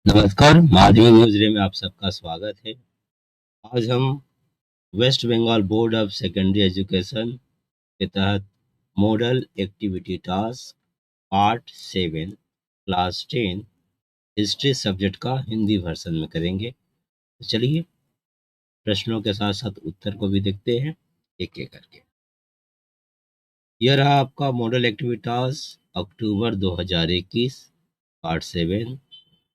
नमस्कार, माध्यमिक न्यूज़ में आप सबका स्वागत है। आज हम West Bengal board of secondary education के तहत model activity task part 7 class 10 history subject का हिंदी वर्जन में करेंगे। तो चलिए प्रश्नों के साथ साथ उत्तर को भी देखते हैं एक एक करके। यह रहा आपका मॉडल एक्टिविटी टास्क अक्टूबर 2021 पार्ट 7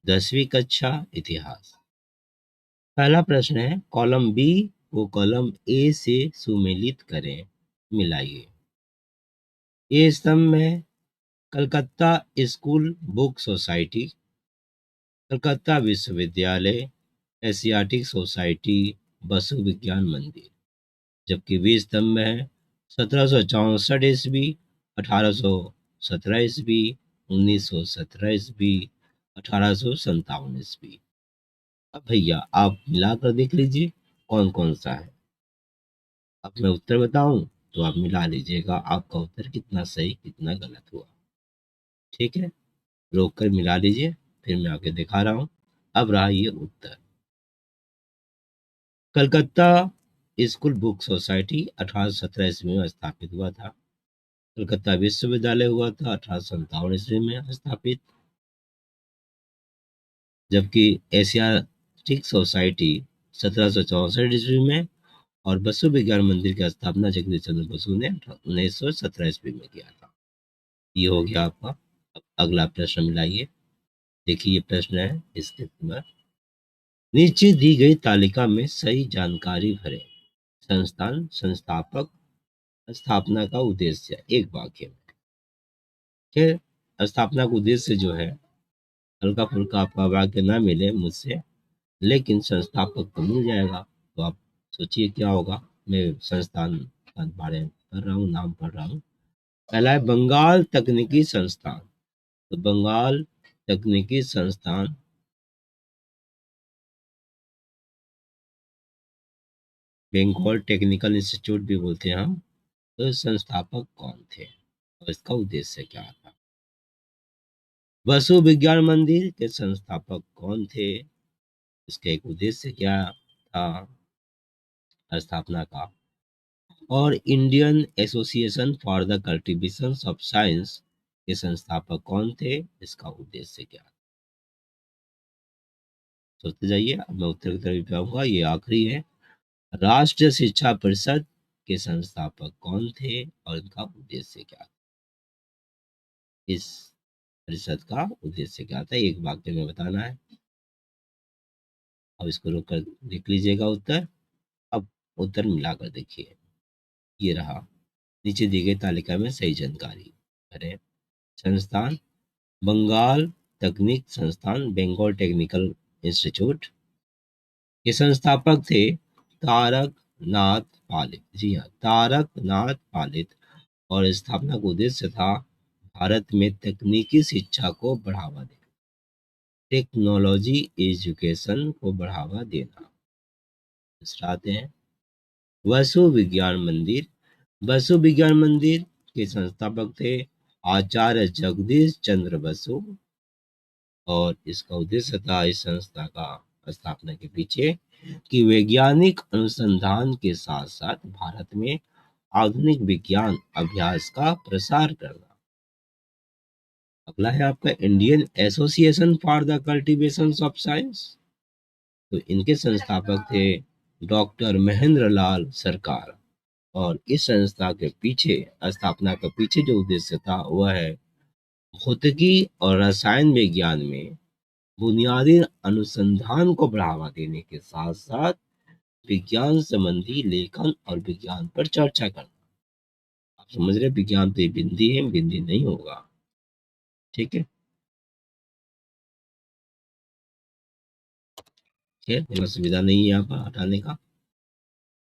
10वीं कक्षा इतिहास। पहला प्रश्न है कॉलम बी को कॉलम ए से सुमेलित करें, मिलाइए। ए स्तंभ में Calcutta school book society, Calcutta विश्वविद्यालय, एशियाटिक सोसाइटी, बसु विज्ञान मंदिर। जबकि बी स्तंभ में है 1764 ईस्वी, 1817 ईस्वी, 1917 ईस्वी, 1857 ईस्वी। अब भैया आप मिलाकर देख लीजिए कौन कौन सा है। अब मैं उत्तर बताऊं तो आप मिला लीजिएगा आपका उत्तर कितना सही कितना गलत हुआ। ठीक है, रोक कर मिला लीजिए, फिर मैं आगे दिखा रहा हूं। अब रहा ये उत्तर। कलकत्ता स्कूल बुक सोसाइटी 1817 ईस्वी में स्थापित हुआ था। कलकत्ता विश्वविद्यालय हुआ था 1857 ईस्वी में स्थापित। जबकि एशियाटिक सोसाइटी 1764 ईस्वी में और बसु विज्ञान मंदिर की स्थापना जगदीश चंद्र बसु ने 1917 ईस्वी में किया था। ये हो गया आपका। अब अगला प्रश्न मिलाइए। देखिए ये प्रश्न है इसके बाद नीचे दी गई तालिका में सही जानकारी भरें। संस्थान, संस्थापक, स्थापना का उद्देश्य एक वाक्य में। फिर स्थापना का उद्देश्य जो है हल्का फुल्का आपका वाक्य ना मिले मुझसे, लेकिन संस्थापक तो मिल जाएगा। तो आप सोचिए क्या होगा। मैं संस्थान का बारे में पढ़ रहा हूँ, नाम पढ़ रहा हूँ। पहला है बंगाल तकनीकी संस्थान। तो बंगाल तकनीकी संस्थान बंगाल टेक्निकल इंस्टीट्यूट भी बोलते हैं हम। तो संस्थापक कौन थे और इसका उद्देश्य क्या था। बसु विज्ञान मंदिर के संस्थापक कौन थे, इसका एक उद्देश्य क्या था स्थापना का। और Indian association for the cultivation of science के संस्थापक कौन थे, इसका उद्देश्य क्या। सोचते जाइए। अब मैं उत्तर की तरफ जाऊंगा, ये आखिरी है। राष्ट्रीय शिक्षा परिषद के संस्थापक कौन थे और इनका उद्देश्य क्या था। इस परिषद का उद्देश्य क्या था एक वाक्य में बताना है। अब इसको रोक कर देख लीजिएगा उत्तर। अब उत्तर मिलाकर देखिए। ये रहा नीचे दी गई तालिका में सही जानकारी भरें। संस्थान बंगाल तकनीक संस्थान बंगाल टेक्निकल इंस्टीट्यूट के संस्थापक थे तारक नाथ पालित। जी हाँ, तारक नाथ पालित। और स्थापना का उद्देश्य था भारत में तकनीकी शिक्षा को बढ़ावा देना, टेक्नोलॉजी एजुकेशन को बढ़ावा देना। दूसरा आते हैं वसु विज्ञान मंदिर। वसु विज्ञान मंदिर के संस्थापक थे आचार्य जगदीश चंद्र बसु। और इसका उद्देश्य था इस संस्था का स्थापना के पीछे कि वैज्ञानिक अनुसंधान के साथ साथ भारत में आधुनिक विज्ञान अभ्यास का प्रसार करना। अगला है आपका Indian association for the cultivation of science. तो इनके संस्थापक थे डॉक्टर महेंद्र लाल सरकार। और इस संस्था के पीछे स्थापना के पीछे जो उद्देश्य था वह है भौतिकी और रसायन विज्ञान में बुनियादी अनुसंधान को बढ़ावा देने के साथ साथ विज्ञान संबंधी लेखन और विज्ञान पर चर्चा करना। आप समझ रहे विज्ञान तो ये बिंदी है, बिंदी नहीं होगा। ठीक है, खैर मेरा सुविधा नहीं है यहाँ पर हटाने का।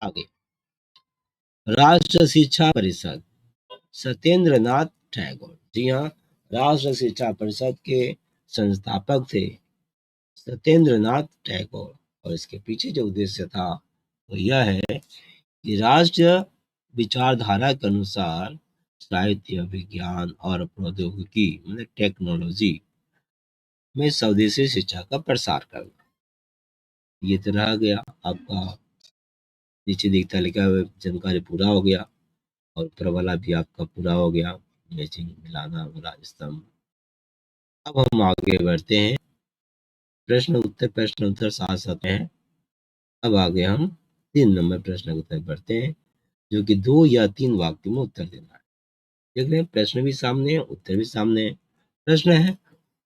आगे राष्ट्र शिक्षा परिषद सत्येंद्र नाथ टैगोर। जी हाँ, राष्ट्र शिक्षा परिषद के संस्थापक थे सत्येंद्र नाथ टैगोर। और इसके पीछे जो उद्देश्य था वो यह है कि राष्ट्रीय विचारधारा के अनुसार साहित्य विज्ञान और प्रौद्योगिकी मतलब टेक्नोलॉजी में स्वदेशी शिक्षा का प्रसार करना। ये तो रह गया आपका नीचे दिख तालिका में जानकारी पूरा हो गया और ऊपर वाला भी आपका पूरा हो गया मैचिंग मिलाना वाला स्तंभ। अब हम आगे बढ़ते हैं प्रश्न उत्तर साथ साथ हैं। अब आगे हम 3 नंबर प्रश्न उत्तर बढ़ते हैं जो कि 2 या 3 वाक्य में उत्तर देना है। देख रहे हैं प्रश्न भी सामने है उत्तर भी सामने है। प्रश्न है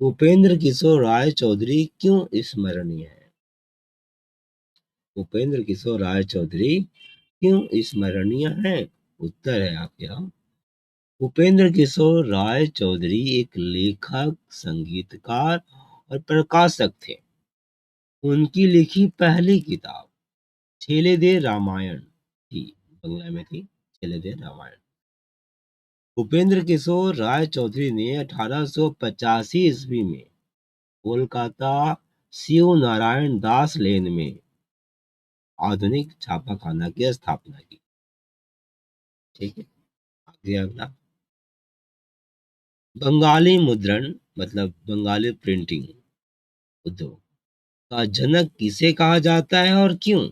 उपेंद्र किशोर राय चौधरी क्यों स्मरणीय है? उपेंद्र किशोर राय चौधरी क्यों स्मरणीय है? उत्तर है आपके यहाँ उपेंद्र किशोर राय चौधरी एक लेखक संगीतकार और प्रकाशक थे। उनकी लिखी पहली किताब छेले दे रामायण थी। बंगला में थी छेले दे रामायण। उपेंद्र किशोर राय चौधरी ने 1885 ईस्वी में कोलकाता शिव नारायण दास लेन में आधुनिक छापाखाना की स्थापना की। ठीक है आगे अगला बंगाली मुद्रण मतलब बंगाली प्रिंटिंग उद्योग का जनक किसे कहा जाता है और क्यों?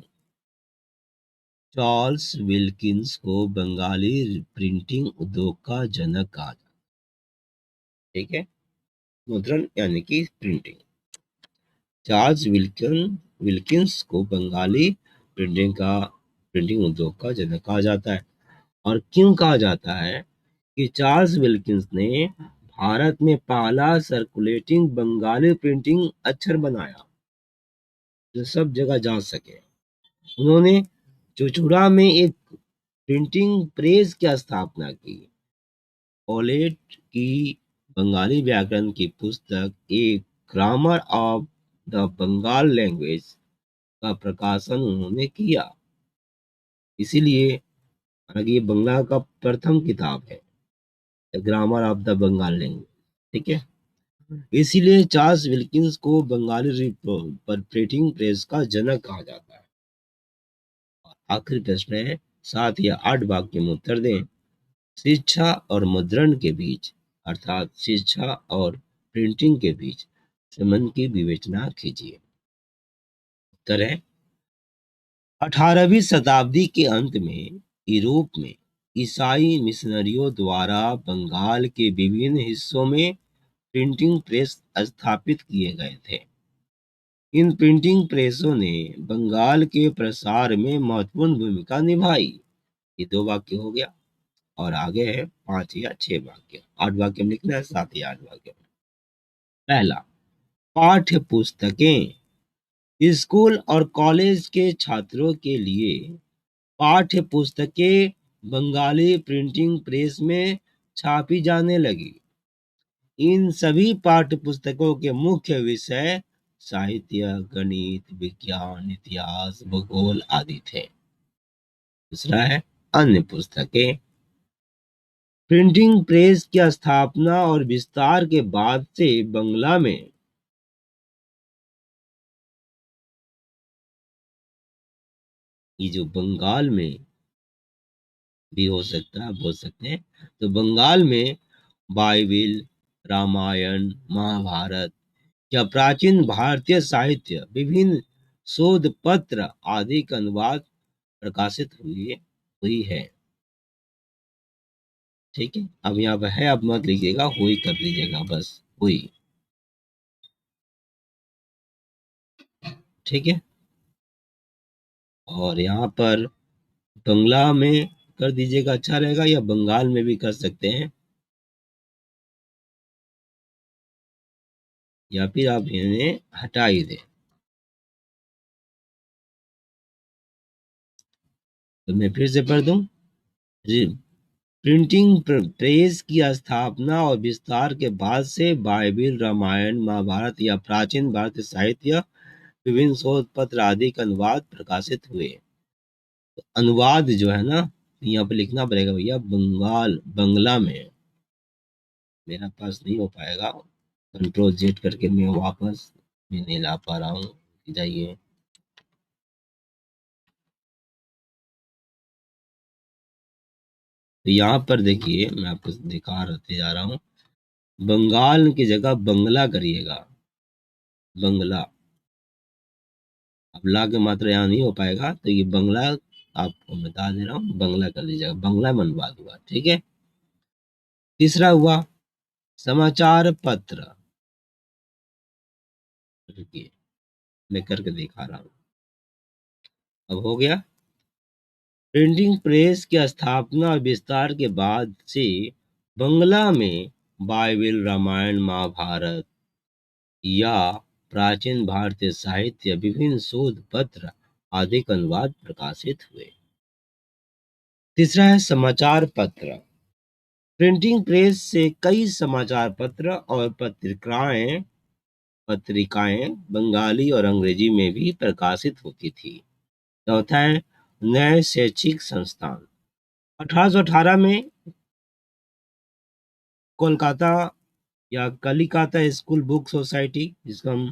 चार्ल्स विल्किंस को बंगाली प्रिंटिंग उद्योग का जनक कहा जाता है। ठीक है मुद्रण यानी कि प्रिंटिंग। चार्ल्स विल्किंस को बंगाली प्रिंटिंग उद्योग का जनक कहा जाता है। और क्यों कहा जाता है कि चार्ल्स विल्किंस ने भारत में पहला सर्कुलेटिंग बंगाली प्रिंटिंग अक्षर बनाया जो सब जगह जा सके। उन्होंने चुचुड़ा में एक प्रिंटिंग प्रेस की स्थापना की। ओलेट की बंगाली व्याकरण की पुस्तक एक grammar of the Bengal language का प्रकाशन उन्होंने किया। इसीलिए हालांकि ये बंगला का प्रथम किताब है grammar of the Bengal language. ठीक है इसीलिए चार्ल्स विल्किंस को बंगाली प्रिंटिंग प्रेस का जनक कहा जाता है। आखिरी प्रश्न है 7 या 8 वाक्य में उत्तर दें। शिक्षा और मुद्रण के बीच अर्थात शिक्षा और प्रिंटिंग के बीच संबंध की विवेचना कीजिए। उत्तर है 18वीं शताब्दी के अंत में यूरोप में ईसाई मिशनरियों द्वारा बंगाल के विभिन्न हिस्सों में प्रिंटिंग प्रेस स्थापित किए गए थे। इन प्रिंटिंग प्रेसों ने बंगाल के प्रसार में महत्वपूर्ण भूमिका निभाई। ये 2 वाक्य हो गया और आगे है 5 या 6 वाक्य। 8 वाक्य में लिखना है 7 या 8 वाक्य में। पहला पाठ्य पुस्तकें स्कूल और कॉलेज के छात्रों के लिए पाठ्य पुस्तकें बंगाली प्रिंटिंग प्रेस में छापी जाने लगी। इन सभी पाठ्य पुस्तकों के मुख्य विषय साहित्य गणित विज्ञान इतिहास भूगोल आदि थे। दूसरा है अन्य पुस्तकें प्रिंटिंग प्रेस की स्थापना और विस्तार के बाद से बंगला में ये जो बंगाल में भी हो सकता है बोल सकते हैं तो बंगाल में बाइबिल रामायण महाभारत या प्राचीन भारतीय साहित्य विभिन्न शोध पत्र आदि का अनुवाद प्रकाशित हुई है। ठीक है अब यहाँ पे है अब मत लीजिएगा हुई कर दीजिएगा बस हुई। ठीक है और यहाँ पर बंगला में कर दीजिएगा अच्छा रहेगा या बंगाल में भी कर सकते हैं या फिर आप इन्हें हटा ही दें। तो मैं फिर से पढ़ दूं प्रिंटिंग प्रेस की स्थापना और विस्तार के बाद से बाइबिल रामायण महाभारत या प्राचीन भारतीय साहित्य विभिन्न शोध पत्र आदि का अनुवाद प्रकाशित हुए। तो अनुवाद जो है ना यहाँ पे लिखना पड़ेगा भैया बंगला में। मेरा पास नहीं हो पाएगा कंट्रोल जेड करके मैं वापस मैं नहीं ला पा रहा हूँ। जाइए तो यहाँ पर देखिए मैं आपको दिखा रहते जा रहा हूँ बंगाल की जगह बंगला करिएगा। बंगला। अब ला के मात्र यहाँ नहीं हो पाएगा, तो ये बंगला आपको बता दे रहा हूँ, बंगला कर लीजिएगा, बंगला मनवा दूंगा। ठीक है। तीसरा हुआ समाचार पत्र। रुकिए, मैं करके दिखा रहा हूँ। अब हो गया। प्रिंटिंग प्रेस की स्थापना और विस्तार के बाद से बंगला में बाइबिल, रामायण, महाभारत या प्राचीन भारतीय साहित्य, विभिन्न शोध पत्र आदि के अनुवाद प्रकाशित हुए। तीसरा है समाचार पत्र। प्रिंटिंग प्रेस से कई समाचार पत्र और पत्रिकाएं बंगाली और अंग्रेजी में भी प्रकाशित होती थी। चौथा है नए शैक्षिक संस्थान। 1818 में कोलकाता या कलिकाता स्कूल बुक सोसाइटी, जिसको हम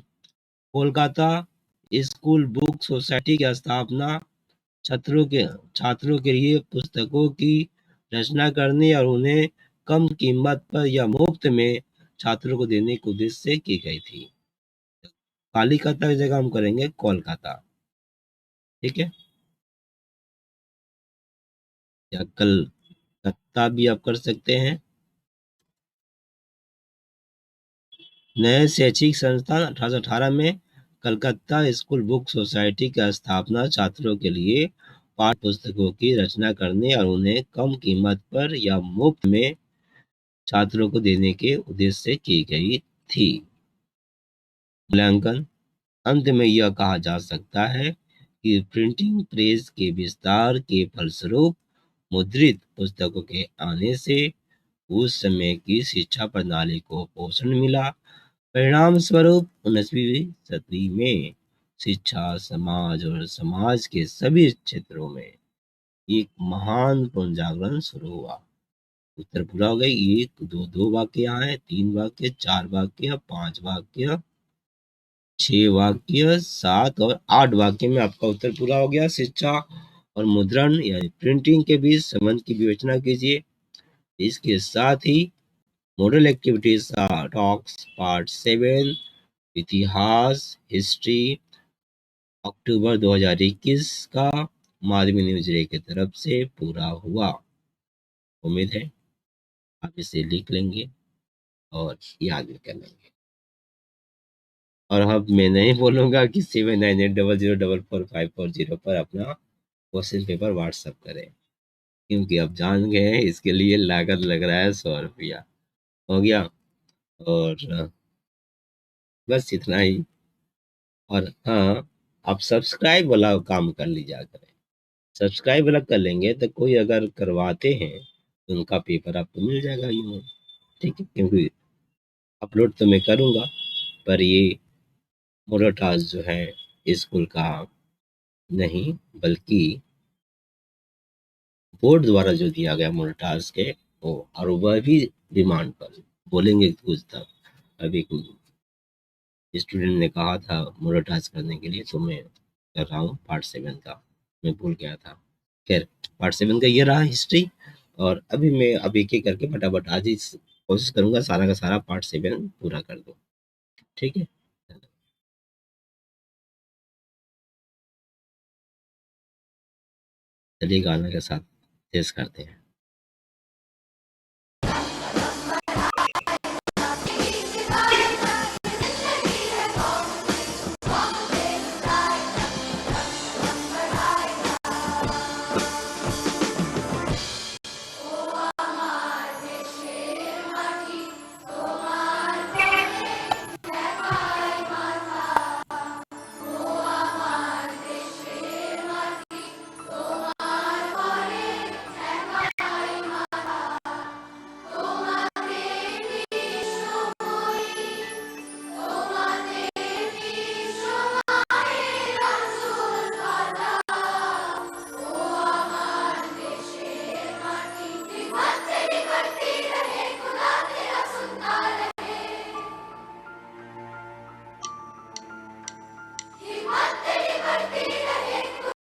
कोलकाता स्कूल बुक सोसाइटी की स्थापना छात्रों के लिए पुस्तकों की रचना करने और उन्हें कम कीमत पर या मुफ्त में छात्रों को देने के उद्देश्य से की गई थी। कलिकाता की जगह हम करेंगे कोलकाता। ठीक है। या कलकत्ता भी आप कर सकते हैं। नए शैक्षिक संस्थान 1818 में कलकत्ता स्कूल बुक सोसाइटी की स्थापना छात्रों के लिए पाठ्य पुस्तकों की रचना करने और उन्हें कम कीमत पर या मुफ्त में छात्रों को देने के उद्देश्य से की गई थी। मूल्यांकन। अंत में यह कहा जा सकता है कि प्रिंटिंग प्रेस के विस्तार के फलस्वरूप मुद्रित पुस्तकों के आने से उस समय की शिक्षा प्रणाली को पोषण मिला। परिणाम स्वरूप 19वीं सदी में शिक्षा, समाज और समाज के सभी क्षेत्रों में एक महान पुनर्जागरण शुरू हुआ। उत्तर पूरा हो गया। एक दो दो वाक्य यहाँ है, 3 वाक्य, 4 वाक्य, 5 वाक्य, 6 वाक्य, 7 और 8 वाक्य में आपका उत्तर पूरा हो गया। शिक्षा और मुद्रण यानी प्रिंटिंग के बीच संबंध की विवेचना कीजिए। इसके साथ ही मॉडल एक्टिविटीज टॉक्स पार्ट 7 इतिहास हिस्ट्री अक्टूबर 2021 का माध्यमिक न्यूज रे की तरफ से पूरा हुआ। उम्मीद है आप इसे लिख लेंगे और याद भी कर लेंगे। और अब मैं नहीं बोलूंगा कि 7980044540 पर अपना क्वेश्चन पेपर व्हाट्सअप करें, क्योंकि अब जान गए हैं इसके लिए लागत लग रहा है 100 रुपया। हो गया। और बस इतना ही। और हाँ, आप सब्सक्राइब वाला काम कर लीजिए करें। सब्सक्राइब वाला कर लेंगे तो कोई अगर करवाते हैं तो उनका पेपर आपको मिल जाएगा यूँ। ठीक है, क्योंकि अपलोड तो मैं करूँगा, पर ये मॉडल टास्क जो है स्कूल का नहीं, बल्कि बोर्ड द्वारा जो दिया गया मॉडल टास्क है वो, और वह भी डिमांड पर बोलेंगे कुछ तब। अभी स्टूडेंट ने कहा था मॉडल टास्क करने के लिए, तो मैं कर रहा हूँ पार्ट 7 का। मैं भूल गया था। खैर, पार्ट 7 का ये रहा हिस्ट्री। और अभी मैं अब एक एक करके फटाफट आज ही कोशिश करूंगा सारा का सारा पार्ट 7 पूरा कर दूं। ठीक है। चलिए गाना के साथ शेष करते हैं।